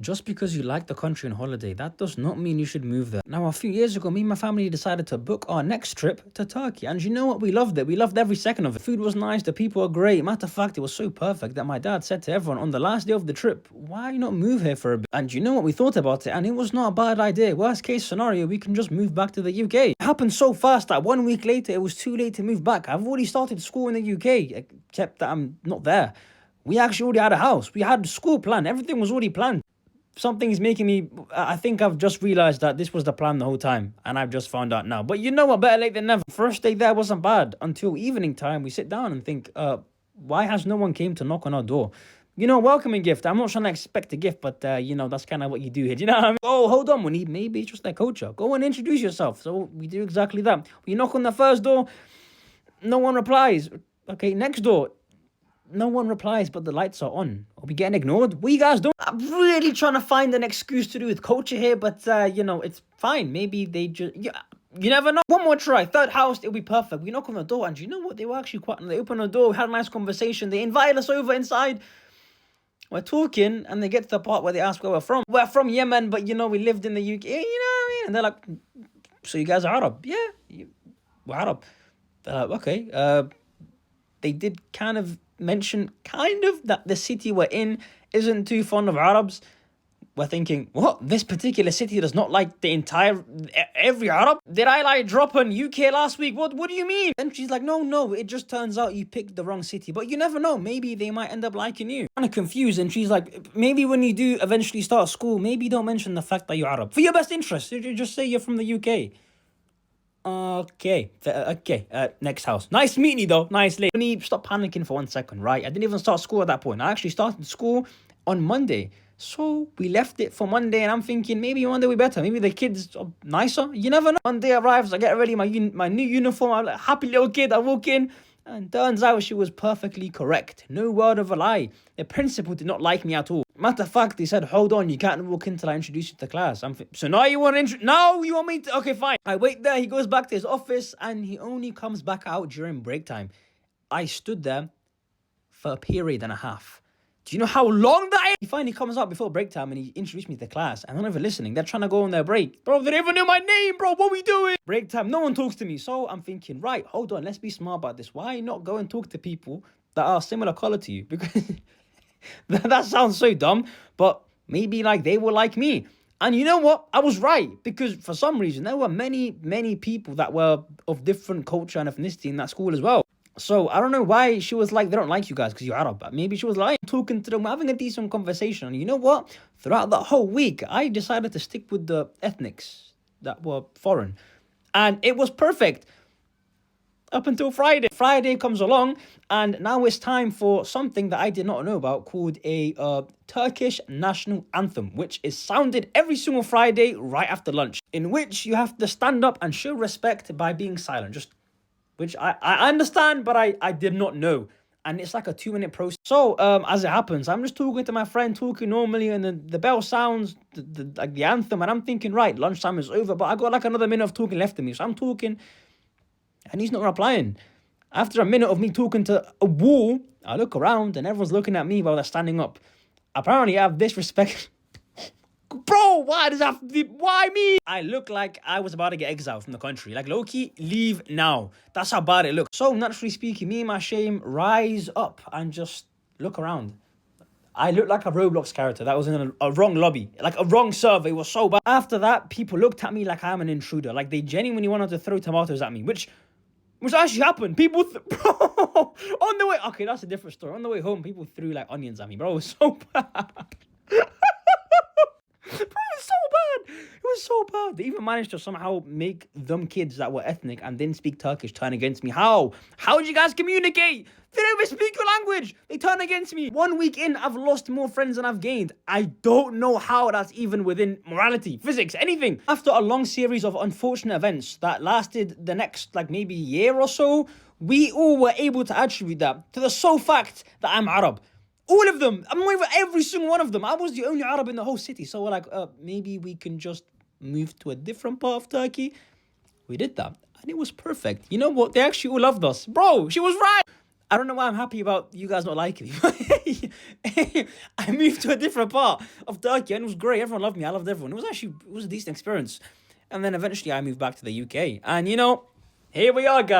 Just because you like the country on holiday, that does not mean you should move there. Now, a few years ago, me and my family decided to book our next trip to Turkey. And you know what? We loved it. We loved every second of it. Food was nice. The people were great. Matter of fact, it was so perfect that my dad said to everyone on the last day of the trip, why not move here for a bit? And you know what? We thought about it and it was not a bad idea. Worst case scenario, we can just move back to the UK. It happened so fast that 1 week later, it was too late to move back. I've already started school in the UK, except that I'm not there. We actually already had a house. We had school planned. Everything was already planned. Something is making me, I think I've just realized that this was the plan the whole time and I've just found out now. But you know what, better late than never. First day there wasn't bad until evening time. We sit down and think, why has no one came to knock on our door? You know, welcoming gift. I'm not trying to expect a gift, but you know, that's kind of what you do here. Do you know what I mean? Oh, hold on, Munib. Maybe it's just their culture. Go and introduce yourself. So we do exactly that. We knock on the first door, no one replies. Okay, next door. No one replies, but the lights are on. Are we getting ignored? What you guys doing? I'm really trying to find an excuse to do with culture here, but you know, it's fine. Maybe they just, you never know. One more try. Third house, it'll be perfect. We knock on the door, and you know what? They were actually quite, they opened the door, we had a nice conversation. They invited us over inside. We're talking, and they get to the part where they ask where we're from. We're from Yemen, but you know, we lived in the UK, you know what I mean? And they're like, so you guys are Arab? Yeah, we're Arab. They're like, okay. They did kind of mention that the city we're in isn't too fond of Arabs. We're thinking, what? This particular city does not like the entire, every Arab? Did I like drop on UK last week? What do you mean? And she's like, no, it just turns out you picked the wrong city. But you never know, maybe they might end up liking you. Kind of confused, and she's like, maybe when you do eventually start school, maybe don't mention the fact that you're Arab. For your best interest, you just say you're from the UK. Okay, next house. Nice meeting you though, nice lady. Stop panicking for 1 second, right? I didn't even start school at that point. I actually started school on Monday. So we left it for Monday and I'm thinking maybe Monday will be better. Maybe the kids are nicer. You never know. Monday arrives, I get ready, my new uniform. I'm like, happy little kid. I walk in and turns out she was perfectly correct. No word of a lie. The principal did not like me at all. Matter of fact, he said, hold on, you can't walk in till I introduce you to the class. So now you want to no, you want me to? Okay, fine. I wait there, he goes back to his office and he only comes back out during break time. I stood there for a period and a half. Do you know how long that is? He finally comes out before break time and he introduced me to the class. And I'm not even listening. They're trying to go on their break. Bro, they don't even know my name, bro. What are we doing? Break time, no one talks to me. So I'm thinking, right, hold on, let's be smart about this. Why not go and talk to people that are similar color to you? Because that sounds so dumb, but maybe like they were like me. And you know what? I was right, because for some reason there were many people that were of different culture and ethnicity in that school as well. So I don't know why she was like, they don't like you guys because you're Arab. Maybe she was like, talking to them, having a decent conversation. And you know what? Throughout that whole week, I decided to stick with the ethnics that were foreign. And it was perfect. Up until Friday. Friday comes along and now it's time for something that I did not know about called a Turkish national anthem, which is sounded every single Friday right after lunch, in which you have to stand up and show respect by being silent, which I understand, but I did not know. And it's like a 2-minute process. So as it happens, I'm just talking to my friend, talking normally, and then the bell sounds, like the anthem, and I'm thinking, right, lunchtime is over, but I got like another minute of talking left of me. So I'm talking and he's not replying. After a minute of me talking to a wall, I look around and everyone's looking at me while they're standing up. Apparently I have disrespect. Bro, why does that have to be, why me? I look like I was about to get exiled from the country. Like, low-key, leave now. That's how bad it looks. So naturally speaking, me and my shame rise up and just look around. I looked like a Roblox character that was in a wrong lobby, like a wrong server. It was so bad. After that, people looked at me like I'm an intruder. Like they genuinely wanted to throw tomatoes at me, which actually happened. People, bro, on the way, okay, that's a different story. On the way home, people threw like onions at me, bro. It was so bad. Bro, it was so bad. It was so bad. They even managed to somehow make them kids that were ethnic and didn't speak Turkish turn against me. How? How did you guys communicate? They don't even speak your language. They turn against me. 1 week in, I've lost more friends than I've gained. I don't know how that's even within morality, physics, anything. After a long series of unfortunate events that lasted the next, like maybe year or so, we all were able to attribute that to the sole fact that I'm Arab. All of them. I'm not even every single one of them. I was the only Arab in the whole city. So we're like, maybe we can just move to a different part of Turkey. We did that. And it was perfect. You know what? They actually all loved us. Bro, she was right. I don't know why I'm happy about you guys not liking me. I moved to a different part of Turkey and it was great. Everyone loved me. I loved everyone. It was a decent experience. And then eventually I moved back to the UK. And here we are, guys.